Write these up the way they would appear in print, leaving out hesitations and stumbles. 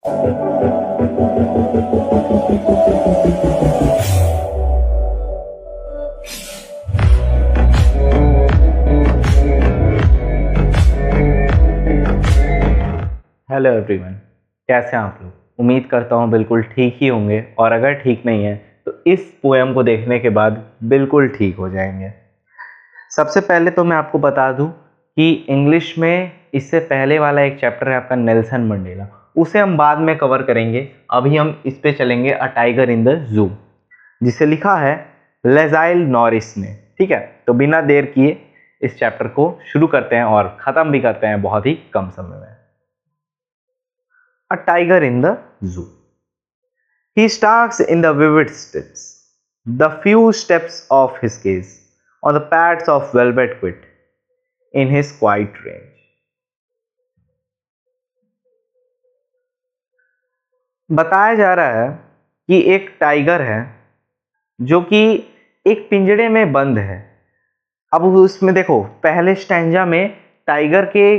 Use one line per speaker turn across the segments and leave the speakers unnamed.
Hello everyone, कैसे हैं आप लोग। उम्मीद करता हूँ बिल्कुल ठीक ही होंगे, और अगर ठीक नहीं है तो इस पोएम को देखने के बाद बिल्कुल ठीक हो जाएंगे। सबसे पहले तो मैं आपको बता दूं कि इंग्लिश में इससे पहले वाला एक चैप्टर है आपका नेल्सन मंडेला, उसे हम बाद में कवर करेंगे। अभी हम इस पे चलेंगे a tiger in the zoo, जिसे लिखा है लेजाइल नॉरिस ने। ठीक है, तो बिना देर किए इस चैप्टर को शुरू करते हैं और ख़त्म भी करते हैं बहुत ही कम समय में। A tiger in the zoo. He stalks in the vivid steps, the few steps of his cage, on the pads of velvet quit, in his quiet range. बताया जा रहा है कि एक टाइगर है जो कि एक पिंजड़े में बंद है। अब उसमें देखो, पहले स्टैंजा में टाइगर के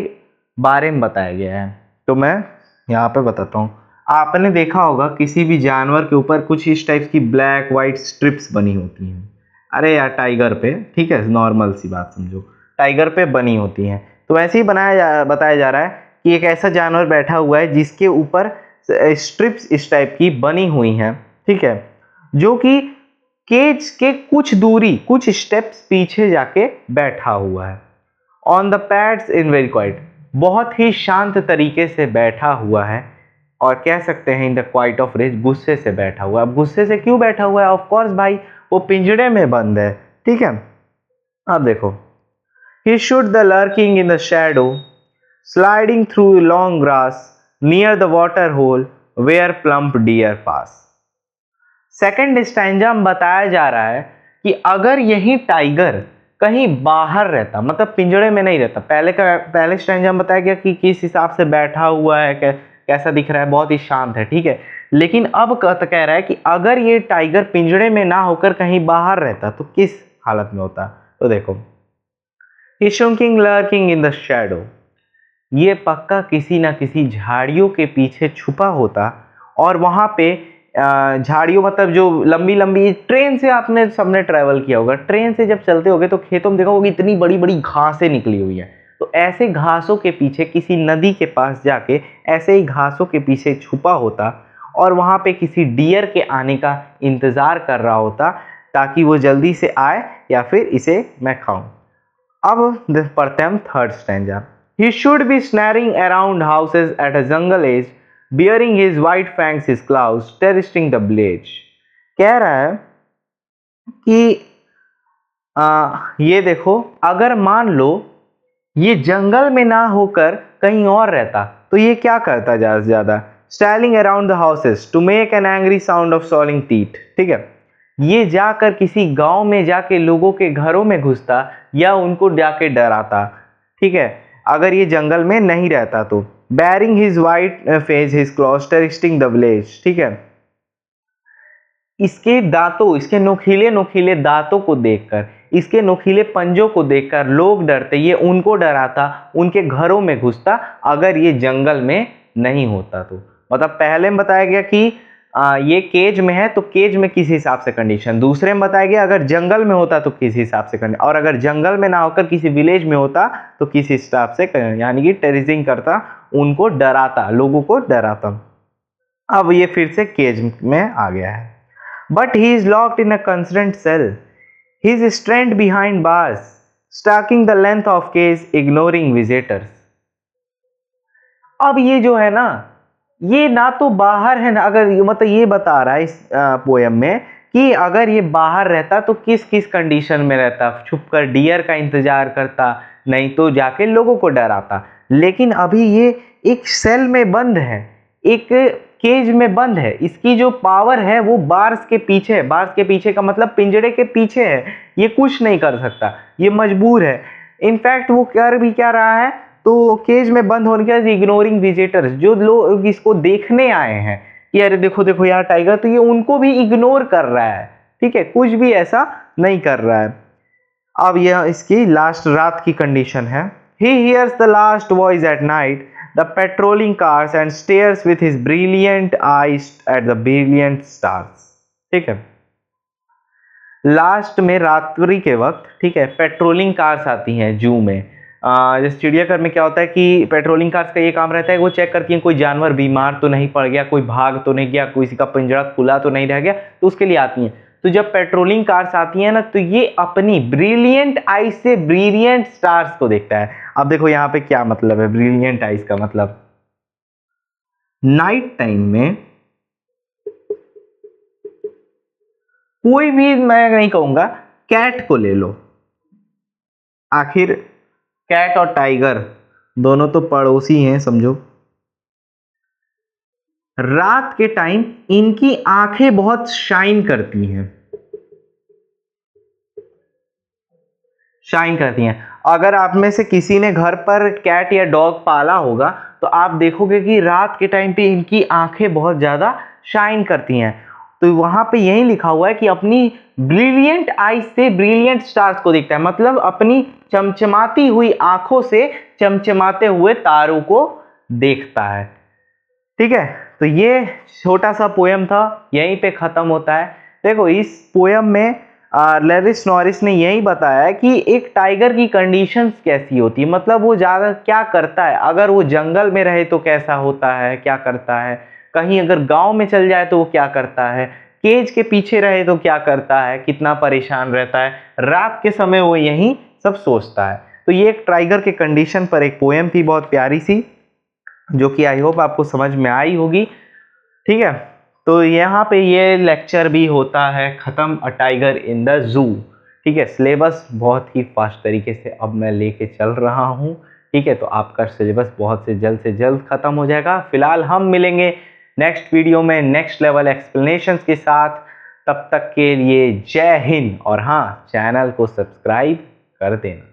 बारे में बताया गया है, तो मैं यहाँ पे बताता हूँ। आपने देखा होगा किसी भी जानवर के ऊपर कुछ इस टाइप की ब्लैक वाइट स्ट्रिप्स बनी होती हैं। अरे यार, टाइगर पे, ठीक है, नॉर्मल सी बात समझो, टाइगर पे बनी होती हैं। तो वैसे ही बताया जा रहा है कि एक ऐसा जानवर बैठा हुआ है जिसके ऊपर स्ट्रिप्स इस टाइप की बनी हुई हैं, ठीक है, जो कि केज के कुछ दूरी, कुछ स्टेप्स पीछे जाके बैठा हुआ है। On the pads in very quite, बहुत ही शांत तरीके से बैठा हुआ है, और कह सकते हैं in the quiet of rage, गुस्से से बैठा हुआ है। अब गुस्से से क्यों बैठा हुआ है? ऑफ कोर्स भाई, वो पिंजड़े में बंद है। ठीक है, अब देखो, he should the lurking in the shadow, sliding through long grass near the water hole where plump deer pass. Second stanza में बताया जा रहा है कि अगर यही टाइगर कहीं बाहर रहता, मतलब पिंजड़े में नहीं रहता, पहले स्टैंजा में बताया गया कि किस हिसाब से बैठा हुआ है, कैसा दिख रहा है, बहुत ही शांत है, ठीक है। लेकिन अब कह रहा है कि अगर ये टाइगर पिंजड़े में ना होकर कहीं बाहर रहता तो किस हालत में होता। तो देखो, ही शुंकिंग लर्किंग इन द शैडो, ये पक्का किसी ना किसी झाड़ियों के पीछे छुपा होता, और वहां पे झाड़ियों, मतलब जो लंबी लंबी, ट्रेन से आपने सबने ट्रैवल किया होगा, ट्रेन से जब चलते होगे तो खेतों में देखा होगा इतनी बड़ी बड़ी घासें निकली हुई हैं। तो ऐसे घासों के पीछे, किसी नदी के पास जाके ऐसे ही घासों के पीछे छुपा होता, और वहां पे किसी डियर के आने का इंतजार कर रहा होता, ताकि वो जल्दी से आए या फिर इसे मैं खाऊं। अब पढ़ते हैं हम third stanza. He should be snaring around houses at a jungle edge, bearing his white fangs, his claws, terrorizing the village. कह रहा है कि ये देखो, अगर मान लो ये जंगल में ना होकर कहीं और रहता तो ये क्या करता ज्यादा से ज्यादा? Styling around the houses to make an angry sound of soling teeth. ठीक है, ये जाकर किसी गांव में जाके लोगों के घरों में घुसता या उनको जाके डराता। ठीक है, अगर ये जंगल में नहीं रहता तो। Baring his white face his claws terrorising the village. ठीक है, इसके दांतों, इसके नोखीले नोखीले दांतों को देखकर, इसके नोखीले पंजों को देखकर लोग डरते, ये उनको डराता, उनके घरों में घुसता अगर ये जंगल में नहीं होता तो। मतलब पहले में बताया गया कि ये केज में है तो केज में किस हिसाब से कंडीशन, दूसरे में बताया गया अगर जंगल में होता तो किस हिसाब से कंडीशन, और अगर जंगल में ना होकर किसी विलेज में होता तो किस हिसाब से, यानी कि टेरिजिंग करता, उनको डराता, लोगों को डराता। अब ये फिर से केज में आ गया है। But he is locked in a constrained cell. He is strained behind bars, stalking the length of cage, ignoring visitors. अब ये जो है ना, ये ना तो बाहर है ना, अगर मतलब ये बता रहा है इस पोयम में कि अगर ये बाहर रहता तो किस किस कंडीशन में रहता, छुपकर डियर का इंतजार करता, नहीं तो जाके लोगों को डराता। लेकिन अभी ये एक सेल में बंद है, एक केज में बंद है, इसकी जो पावर है वो बार्स के पीछे है। बार्स के पीछे का मतलब पिंजड़े के पीछे है, ये कुछ नहीं कर सकता, ये मजबूर है। इनफैक्ट वो कर भी क्या रहा है, तो केज में बंद होने के बाद इग्नोरिंग विजिटर्स, जो लोग इसको देखने आए हैं कि अरे देखो देखो यार टाइगर, तो ये उनको भी इग्नोर कर रहा है। ठीक है, कुछ भी ऐसा नहीं कर रहा है। अब यह इसकी लास्ट रात की कंडीशन है। He hears the last voice at night, the patrolling cars and stairs with his brilliant eyes at the brilliant stars. ठीक है, लास्ट में रात्रि के वक्त, ठीक है, पेट्रोलिंग कार्स आती हैं जू में। जैसे चिड़ियाघर में क्या होता है कि पेट्रोलिंग कार्स का ये काम रहता है, वो चेक करती हैं कोई जानवर बीमार तो नहीं पड़ गया, कोई भाग तो नहीं गया, किसी का पिंजरा खुला तो नहीं रह गया, तो उसके लिए आती हैं। तो जब पेट्रोलिंग कार्स आती हैं ना, तो ये अपनी ब्रिलियंट आइज से ब्रिलियंट स्टार्स को देखता है। अब देखो यहाँ पे क्या मतलब है ब्रिलियंट आइज का मतलब, नाइट टाइम में कोई भी, मैं नहीं कहूंगा, कैट को ले लो, आखिर कैट और टाइगर दोनों तो पड़ोसी हैं समझो। रात के टाइम इनकी आंखें बहुत शाइन करती हैं, शाइन करती हैं। अगर आप में से किसी ने घर पर कैट या डॉग पाला होगा तो आप देखोगे कि रात के टाइम पे इनकी आंखें बहुत ज्यादा शाइन करती हैं। तो वहां पे यही लिखा हुआ है कि अपनी ब्रिलियंट आईज से ब्रिलियंट स्टार्स को देखता है, मतलब अपनी चमचमाती हुई आंखों से चमचमाते हुए तारों को देखता है। ठीक है, तो ये छोटा सा पोयम था, यहीं पे खत्म होता है। देखो इस पोयम में लेविस नॉरिस ने यही बताया कि एक टाइगर की कंडीशंस कैसी होती है, मतलब वो ज़्यादा क्या करता है, अगर वो जंगल में रहे तो कैसा होता है, क्या करता है, कहीं अगर गांव में चल जाए तो वो क्या करता है, केज के पीछे रहे तो क्या करता है, कितना परेशान रहता है, रात के समय वो यही सब सोचता है। तो ये एक टाइगर के कंडीशन पर एक पोयम थी, बहुत प्यारी सी, जो कि आई होप आपको समझ में आई होगी। ठीक है, तो यहाँ पे ये लेक्चर भी होता है ख़त्म, a tiger in the zoo. ठीक है, सिलेबस बहुत ही फास्ट तरीके से अब मैं लेके चल रहा हूँ। ठीक है, तो आपका सिलेबस बहुत से जल्द ख़त्म हो जाएगा। फिलहाल हम मिलेंगे नेक्स्ट वीडियो में नेक्स्ट लेवल एक्सप्लेनेशंस के साथ। तब तक के लिए जय हिंद, और हाँ, चैनल को सब्सक्राइब कर देना।